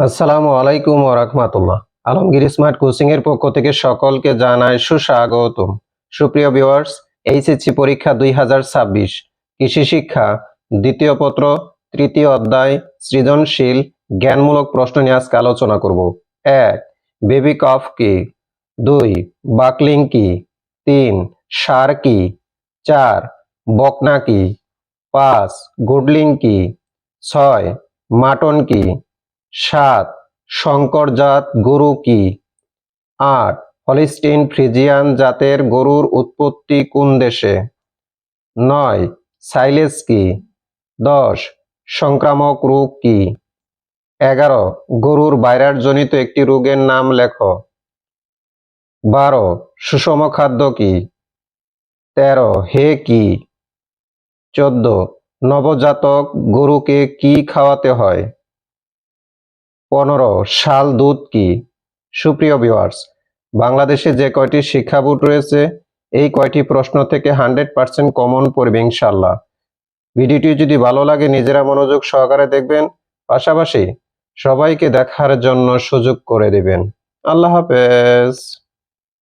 আসসালামু আলাইকুম ওয়া রাহমাতুল্লাহ। আলমগীর স্মার্ট কোচিং এর পক্ষ থেকে সকলকে জানাই সুস্বাগতম। সুপ্রিয় ভিউয়ার্স, এইচএসসি পরীক্ষা 2026 কৃষি শিক্ষা দ্বিতীয় পত্র তৃতীয় অধ্যায় সৃজনশীল জ্ঞানমূলক প্রশ্ন নিয়ে আজকে আলোচনা করব। 1. বেবি কফ কি? 2. বাকলিং কি? 3. সার কি? 4. বকনা কি? 5. গুডলিং কি? 6. মাটন কি? 7. শংকর জাত গরু কি? 8. হলিস্টিন ফ্রিজিয়ান জাতের গরুর উৎপত্তি কোন দেশে? 9. সাইলেজ কি? 10. সংক্রামক রোগ কি? 11. গরুর ভাইরাসজনিত একটি রোগের নাম লেখো। 12. সুষম খাদ্য কি? 13. হে কি? 14. নবজাতক গরুকে কি খাওয়াতে হয়? 15. শাল দুধ কি? সুপ্রিয় ভিউয়ার্স, বাংলাদেশে যে কয়টি শিক্ষা বোর্ড রয়েছে এই কয়টি প্রশ্ন থেকে 100% কমন পড়বে ইনশাআল্লাহ। ভিডিওটি যদি ভালো লাগে নিজেরা মনোযোগ সহকারে দেখবেন, পাশাপাশি সবাইকে দেখার জন্য সুযোগ করে দিবেন। আল্লাহ হাফেজ।